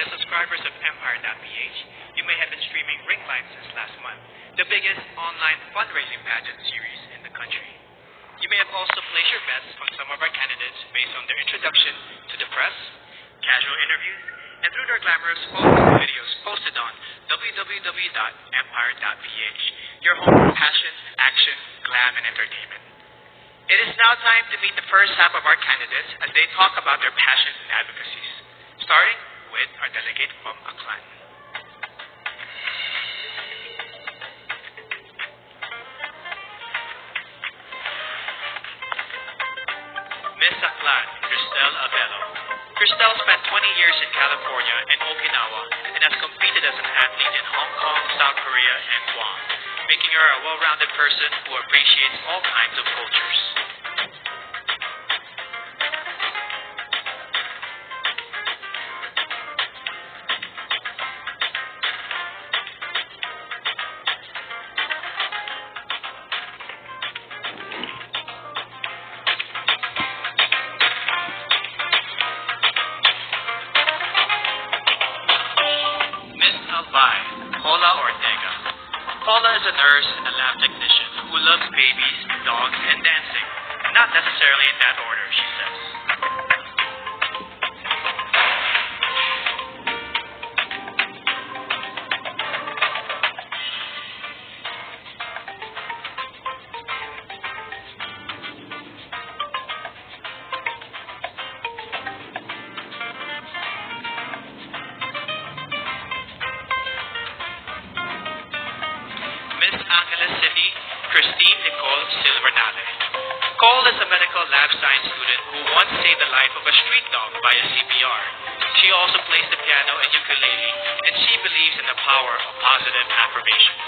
the subscribers of Empire.ph, you may have been streaming Ring Light since last month, the biggest online fundraising pageant series in the country. You may have also placed your bets on some of our candidates based on their introduction to the press, casual interviews, and through their glamorous photos and videos posted on www.empire.ph, your home for passion, action, glam, and entertainment. It is now time to meet the first half of our candidates as they talk about their passions and advocacies, starting with our delegate from Aklan. Miss Aklan, Cristel Abello. Cristel spent 20 years in California and Okinawa and has competed as an athlete in Hong Kong, South Korea, and Guam, making her a well-rounded person who appreciates all kinds of cultures. Paula is a nurse and a lab technician who loves babies, dogs, and dancing. Not necessarily in that order, she says. Angeles City, Christine Nicole Silvernale. Cole is a medical lab science student who once saved the life of a street dog via CPR. She also plays the piano and ukulele, and she believes in the power of positive affirmations.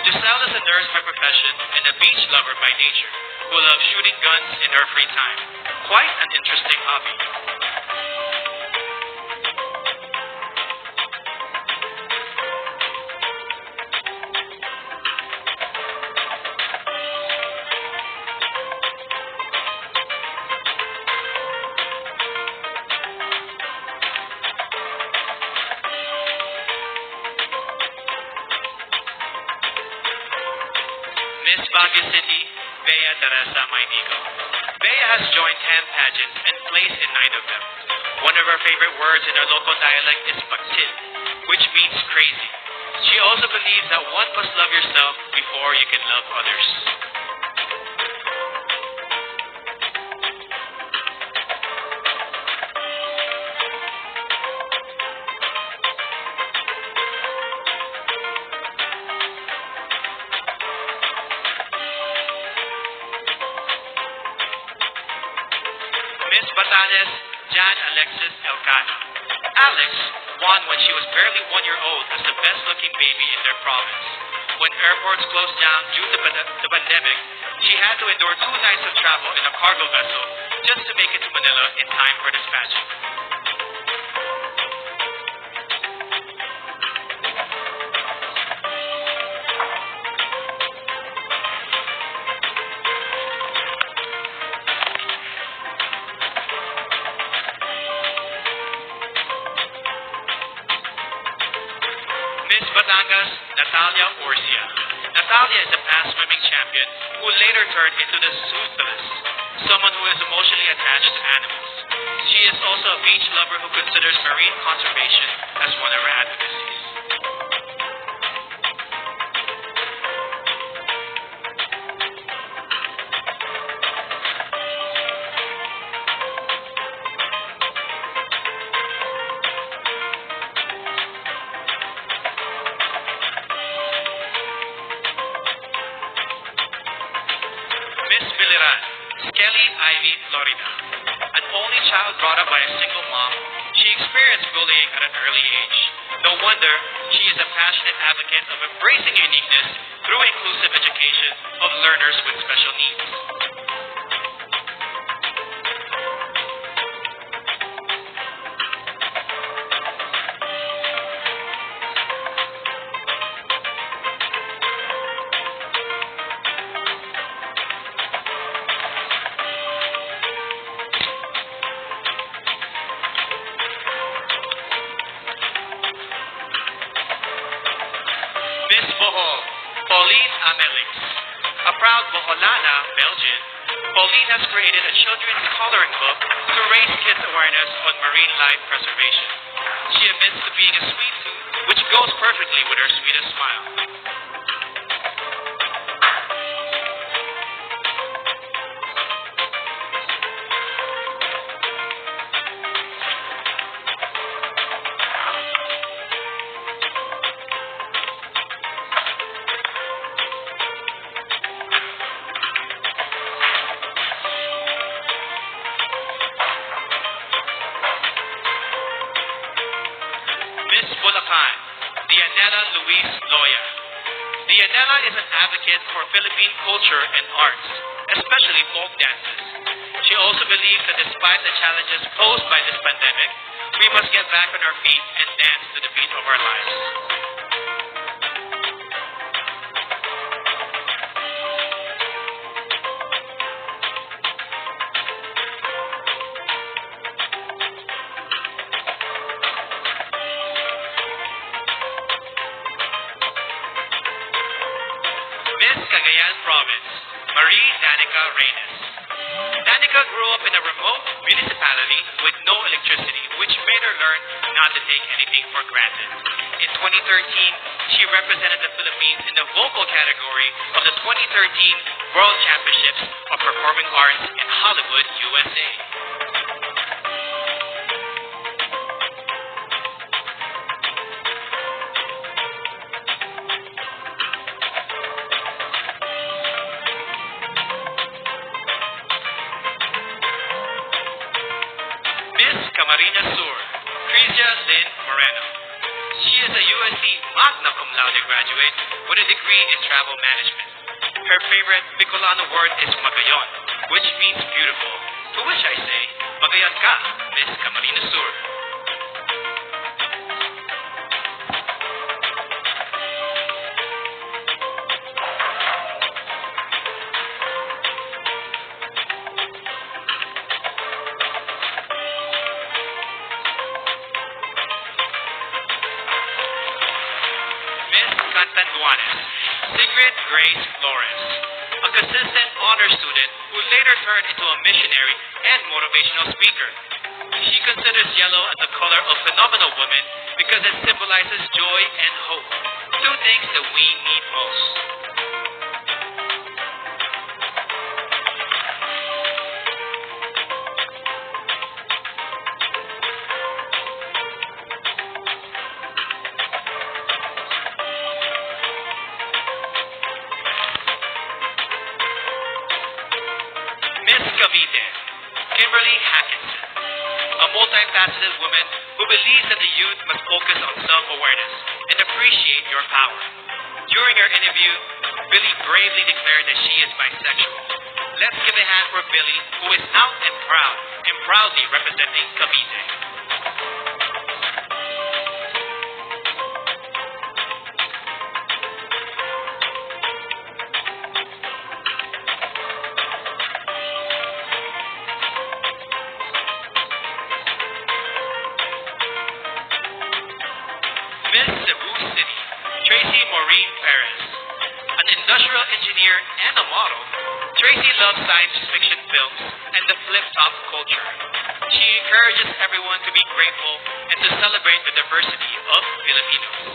Giselle is a nurse by profession and a beach lover by nature, who loves shooting guns in her free time. Quite an interesting hobby. Miss Baguio City, Bea Teresa Mainigo. Bea has joined 10 pageants and placed in 9 of them. One of her favorite words in her local dialect is pagsil, which means crazy. She also believes that one must love yourself before you can love others. Miss Batanes, Jan Alexis Elcano. Alex won when she was barely 1 year old as the best-looking baby in their province. When airports closed down due to the pandemic, she had to endure 2 nights of travel in a cargo vessel just to make it to Manila in time for dispatching. Miss Batangas, Natalia Orsia. Natalia is a past swimming champion who later turned into the Swimsuit, someone who is emotionally attached to animals. She is also a beach lover who considers marine conservation as one of her advocacies. Miss Biliran, Skelly Ivy, Florida. An only child brought up by a single mom, she experienced bullying at an early age. No wonder she is a passionate advocate of embracing uniqueness through inclusive education learners with special needs. Miss Bohol, Pauline Amelix. A proud Boholana, Belgian, Pauline has created a children's coloring book to raise kids' awareness on marine life preservation. She admits to being a sweet tooth, which goes perfectly with her sweetest smile. Miss Bulacan, Dianela Luis Loya. Dianela is an advocate for Philippine culture and arts, especially folk dances. She also believes that despite the challenges posed by this pandemic, we must get back on our feet and dance to the beat of our lives. Miss Cagayan Province, Marie Danica Reyes. Danica grew up in a remote municipality with no electricity, which made her learn not to take anything for granted. In 2013, she represented the Philippines in the vocal category of the 2013 World Championships of Performing Arts in Hollywood, USA. Miss Camarines Sur, Crisia Lynn Moreno. She is a USC magna cum laude graduate with a degree in travel management. Her favorite Bicolano word is magayon, which means beautiful, to which I say, magayon ka, Miss Camarines Sur. Miss Cantanduanes, Sigrid Grace Flores, a consistent honor student who later turned into a missionary and motivational speaker. She considers yellow as the color of phenomenal women because it symbolizes joy and hope, two things that we need most. Miss Cavite, Kimberly Hackinson, a multifaceted woman who believes that the youth must focus on self-awareness and appreciate your power. During her interview, Billy bravely declared that she is bisexual. Let's give a hand for Billy, who is out and proudly representing Cavite. Miss Cebu City, Tracy Maureen Perez. An industrial engineer and a model, Tracy loves science fiction films and the flip-top culture. She encourages everyone to be grateful and to celebrate the diversity of Filipinos.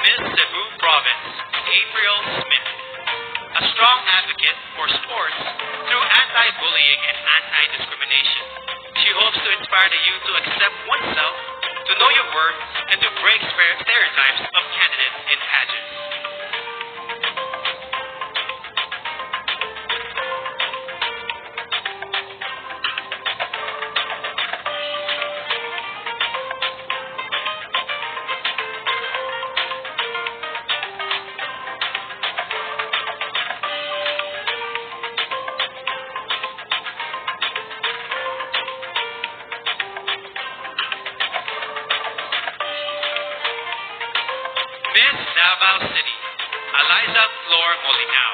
Miss Cebu Province, April Smith. A strong advocate for sports through inspire the youth to accept oneself, to know your worth, and to break stereotypes of candidates in pageants. Miss Davao City, Eliza Flor Molinao.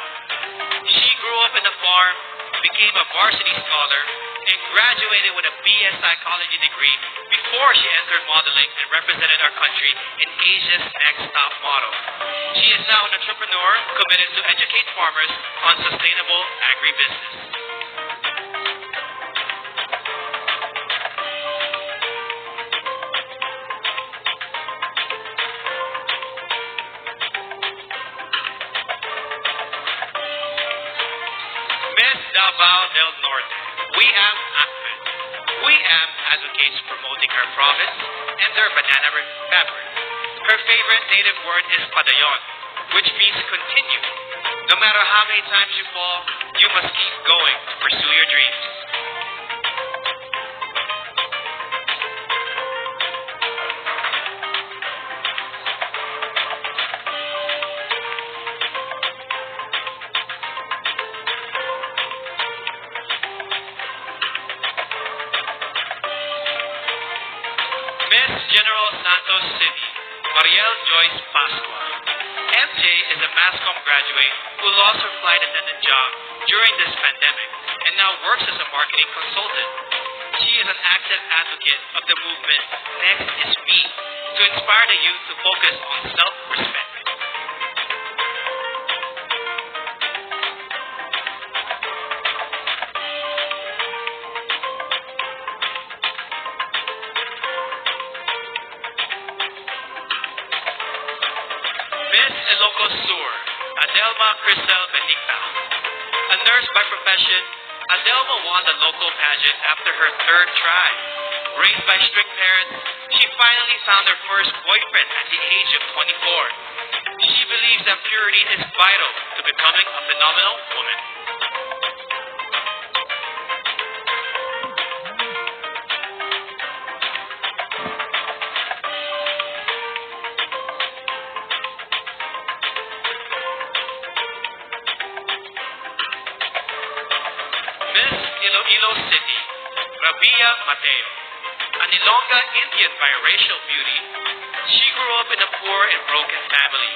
She grew up in a farm, became a varsity scholar, and graduated with a BS psychology degree before she entered modeling and represented our country in Asia's Next Top Model. She is now an entrepreneur committed to educate farmers on sustainable agribusiness. Miss Davao del Norte, Wiam Ahmed. Wiam advocates promoting her province and their banana fabric. Her favorite native word is padayon, which means continue. No matter how many times you fall, you must keep going to pursue your dreams. Miss General Santos City, Mariel Joyce Pascua. MJ is a MASCOM graduate who lost her flight attendant job during this pandemic and now works as a marketing consultant. She is an active advocate of the movement Next is Me to inspire the youth to focus on self-respect. Miss Ilocos Sur, Adelma Crisel Benicta. A nurse by profession, Adelma won the local pageant after her third try. Raised by strict parents, she finally found her first boyfriend at the age of 24. She believes that purity is vital to becoming a phenomenal woman. Miss Iloilo City, Rabia Mateo. An Ilongga Indian biracial beauty, she grew up in a poor and broken family.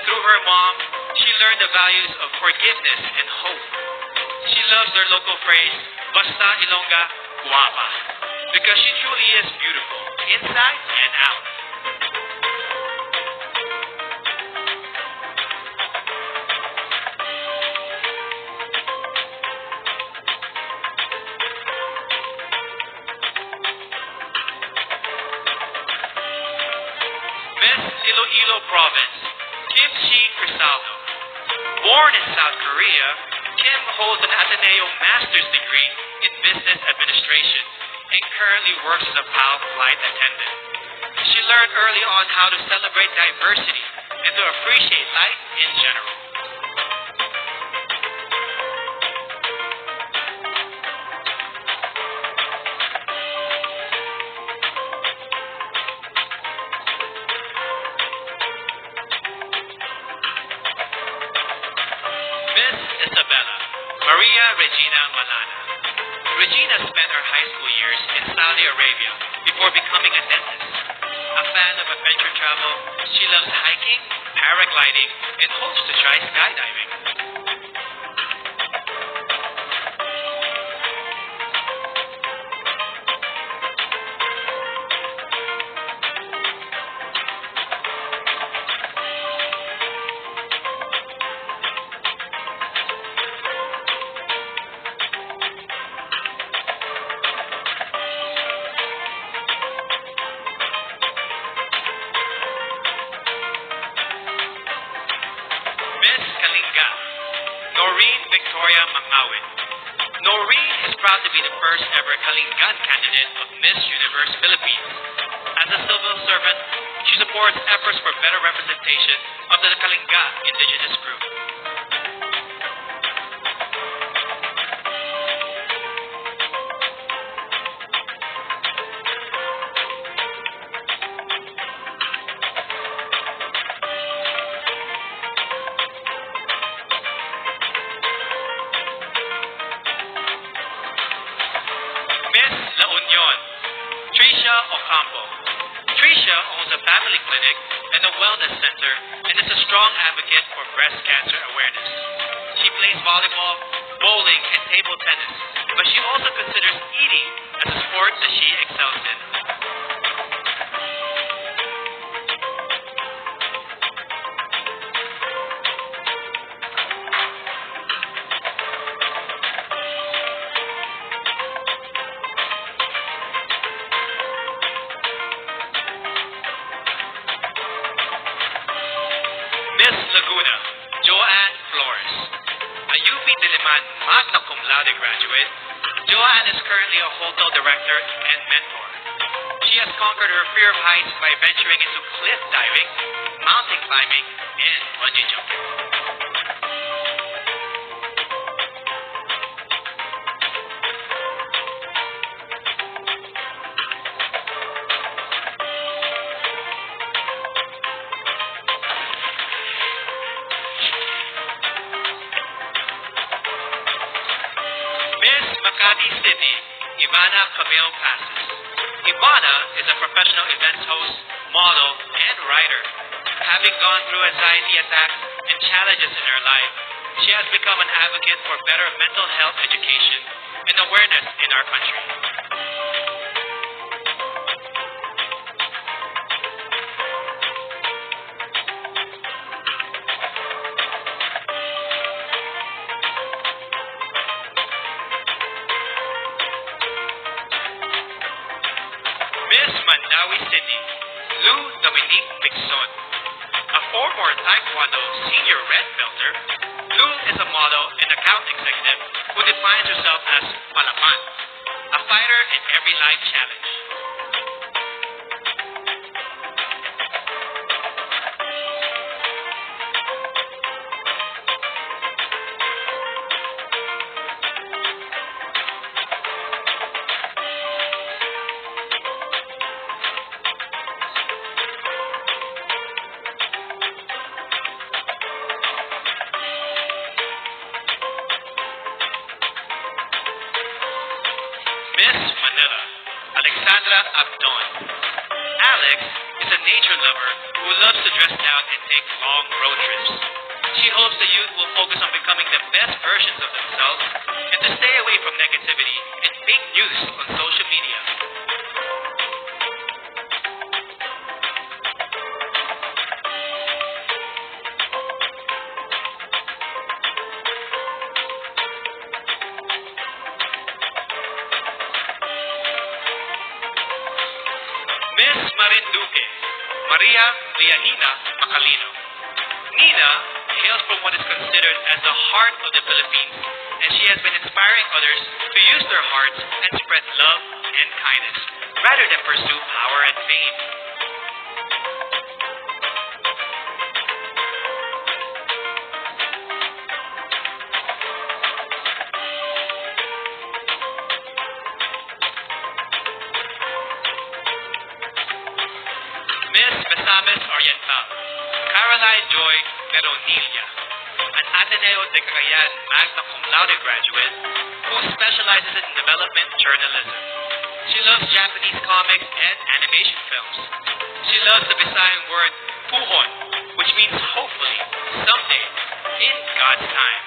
Through her mom, she learned the values of forgiveness and hope. She loves their local phrase, Basta Ilongga, guapa, because she truly is beautiful, inside and out. Miss Iloilo Province, Kim Chi Crisaldo. Born in South Korea, Kim holds an Ateneo Master's degree in Business Administration and currently works as a PAL flight attendant. She learned early on how to celebrate diversity and to appreciate life in general. Miss Isabella, Maria Regina Malana. Regina spent her high school years in Saudi Arabia before becoming a dentist. A fan of adventure travel, she loves hiking, paragliding, and hopes to try skydiving. Miss Kalinga, Noreen Victoria Mangawin. Noreen is proud to be the first first ever Kalingan candidate of Miss Universe Philippines. As a civil servant, she supports efforts for better representation of the Kalinga indigenous group. Miss La Union, Tricia Ocampo. Tricia owns a family clinic and a wellness center and is a strong advocate for breast cancer awareness. She plays volleyball, bowling, and table tennis, but she also considers eating as a sport that she excels in. Miss Laguna, Joanne Flores. A UP Diliman magna cum laude graduate, Joanne is currently a hotel director and mentor. She has conquered her fear of heights by venturing into cliff diving, mountain climbing, and bungee jumping. Miss Makati City, Ivana Camille Passes. Ivana is a professional events host, model, and writer. Having gone through anxiety attacks and challenges in her life, she has become an advocate for better mental health education and awareness in our country. Miss Mandawi City, Lou Dominique Pixon. A former Taekwondo senior red belter, Lou is a model and account executive who defines herself as Palaman, a fighter in every life challenge. Miss Manila, Alexandra Abdon. Alex is a nature lover who loves to dress down and take long road trips. She hopes the youth will focus on becoming the best versions of themselves and to stay away from negativity and fake news on social media. Miss Marinduque, Maria Lianina Macalino. Nina hails from what is considered as the heart of the Philippines, and she has been inspiring others to use their hearts and spread love and kindness, rather than pursue power and fame. Miss Besames Oriental, Caroline Joy Veronilla, an Ateneo de Cagayan magna cum laude graduate who specializes in development journalism. She loves Japanese comics and animation films. She loves the Visayan word puhon, which means hopefully, someday, in God's time.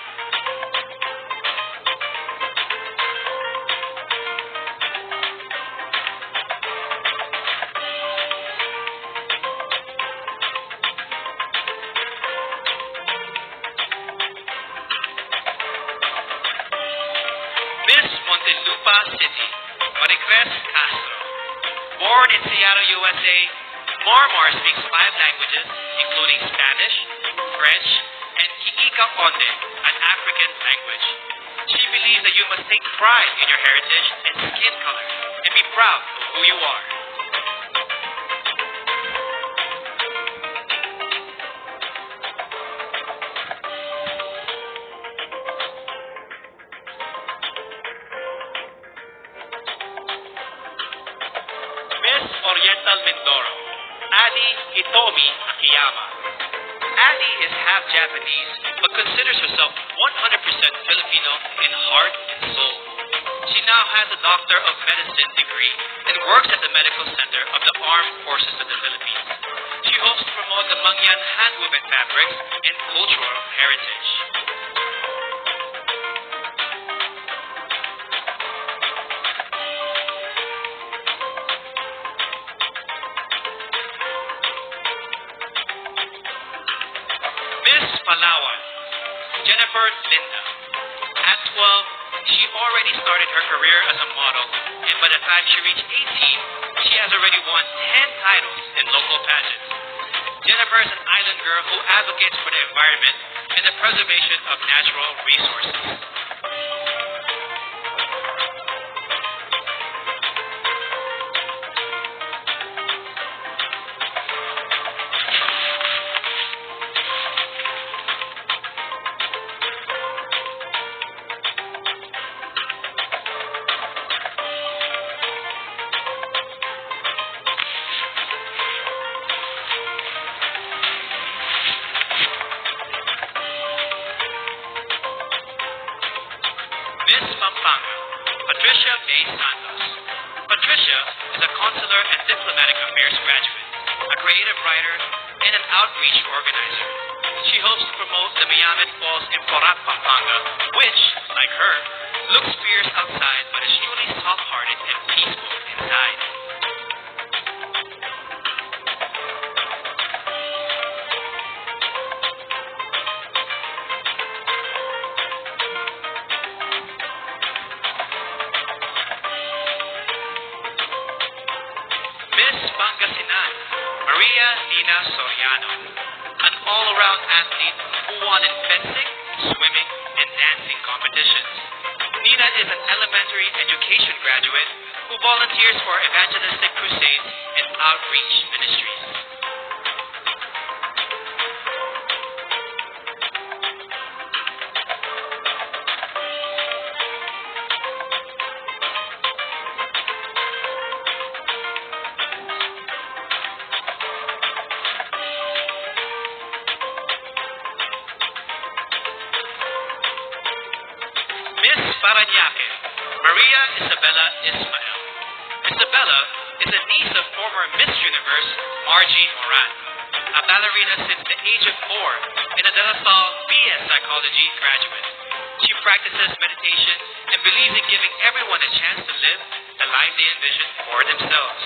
Miss Montelupa City, Maricres Castro. Born in Seattle, USA, Marmar speaks 5 languages, including Spanish, French, and Kikika Onde, an African language. She believes that you must take pride in your heritage and skin color and be proud of who you are. Miss Oriental Mindoro, Adi Hitomi Akiyama. Adi is half Japanese but considers herself 100% Filipino in heart and soul. She now has a Doctor of Medicine degree and works at the Medical Center of the Armed Forces of the Philippines. She hopes to promote the Mangyan handwoven fabrics and cultural heritage. Miss Palawan, Jennifer Linda. At 12, she already started her career as a model, and by the time she reached 18, she has already won 10 titles in local pageants. Jennifer is an island girl who advocates for the environment and the preservation of natural resources. Miss Pampanga, Patricia May Santos. Patricia is a consular and diplomatic affairs graduate, a creative writer, and an outreach organizer. She hopes to promote the Mayamet Falls in Porac, Pampanga, which, like her, looks fierce outside but is truly soft-hearted and peaceful inside. Miss Pangasinan, Maria Nina Soriano, an all-around athlete who won in fencing, swimming, and dancing competitions. Nina is an elementary education graduate who volunteers for evangelistic crusades and outreach ministries. Miss Parañaque, Maria Isabella Ismael. Isabella is a niece of former Miss Universe Margie Moran, a ballerina since the age of 4 and a De La Salle BS Psychology graduate. She practices meditation and believes in giving everyone a chance to live the life they envision for themselves.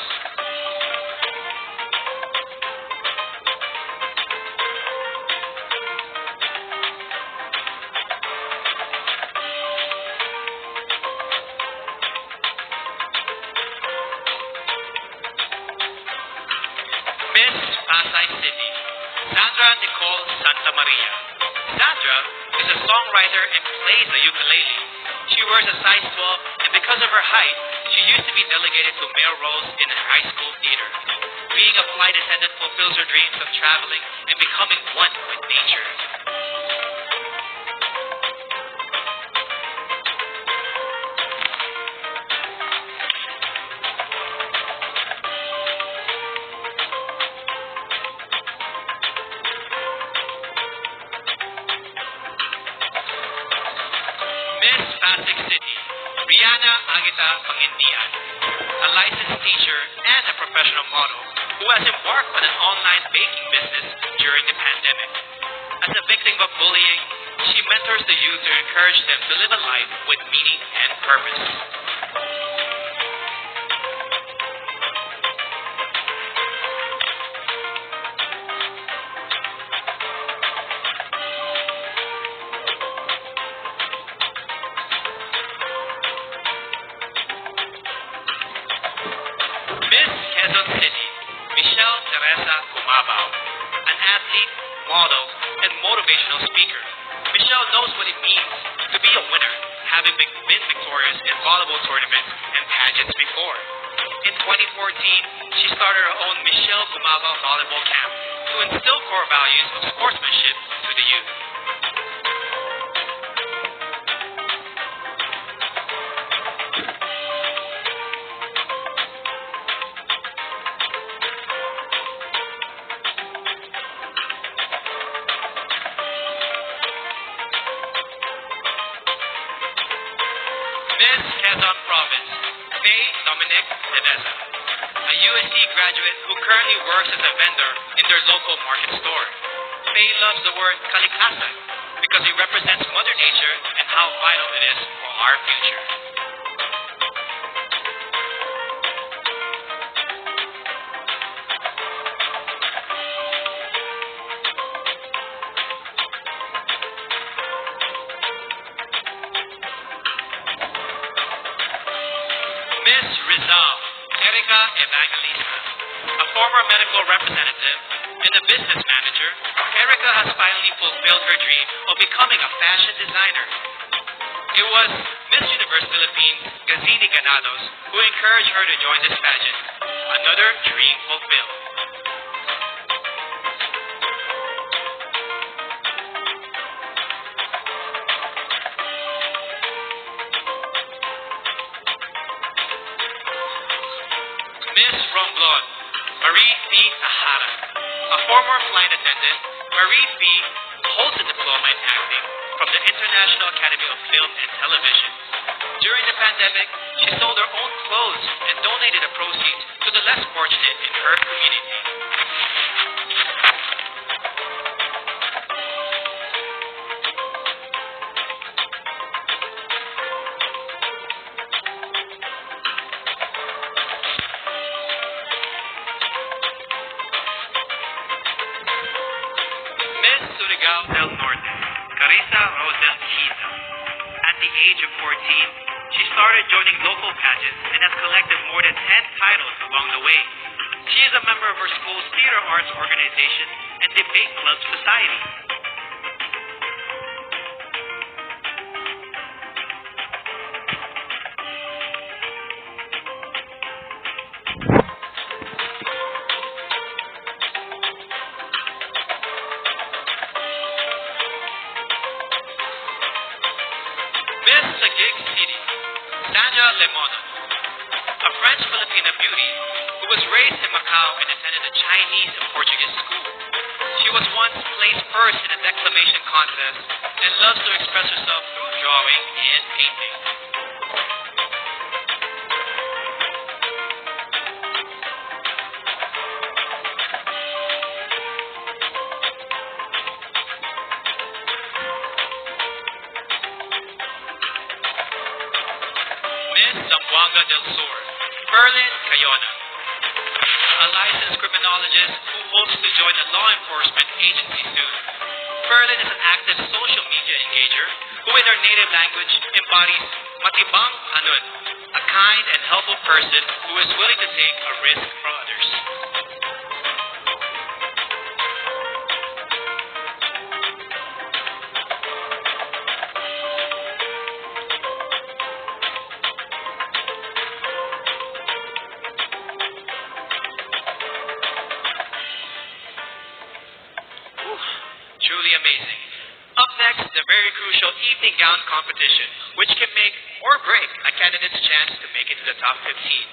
Miss Pasay City, Sandra Nicole Santa Maria. Sandra is a songwriter and plays the ukulele. She wears a size 12, and because of her height, she used to be delegated to male roles in a high school theater. Being a flight attendant fulfills her dreams of traveling and becoming one with nature. Miss Pasig City, Rihanna Agita Pangindian, a licensed teacher and a professional model who has embarked on an online baking business during the pandemic. As a victim of bullying, she mentors the youth to encourage them to live a life with meaning and purpose. Miss Quezon City, Michelle Teresa Kumabao, an athlete, model, and motivational speaker. Michelle knows what it means to be a winner, having been victorious in volleyball tournaments and pageants before. In 2014, she started her own Michelle Gumaba volleyball camp to instill core values of sportsmanship to the youth. Miss Quezon Province, Faye Dominic Deveza, a USC graduate who currently works as a vendor in their local market store. Faye loves the word kalikasan because it represents Mother Nature and how vital it is for our future. Miss Rizal, Erika Evangelista, a former medical representative and a business manager, Erika has finally fulfilled her dream of becoming a fashion designer. It was Miss Universe Philippines, Gazini Ganados, who encouraged her to join this pageant. Another dream fulfilled. Miss Romblon, Marie P. Ahara. A former flight attendant, Marie P. holds a diploma in acting from the International Academy of Film and Television. During the pandemic, she sold her own clothes and donated the proceeds to the less fortunate in her community. Miss Surigao del Norte, Carissa Rosel Chita. At the age of 14, she started joining local pageants and has collected more than 10 titles along the way. She is a member of her school's theater arts organization and debate club society. Miss Taguig City, Sandra Lemonon, a French-Filipina beauty who was raised in Macau and attended a Chinese and Portuguese school. She was once placed first in a declamation contest and loves to express herself through drawing and painting. Miss Zamboanga del Sur, Berlin Cayona, a licensed criminologist who hopes to join a law enforcement agency soon. Berlin is an active social media engager who in her native language embodies matibang anun, a kind and helpful person who is willing to take a risk for others. Truly amazing. Up next, the very crucial evening gown competition, which can make or break a candidate's chance to make it to the top 15.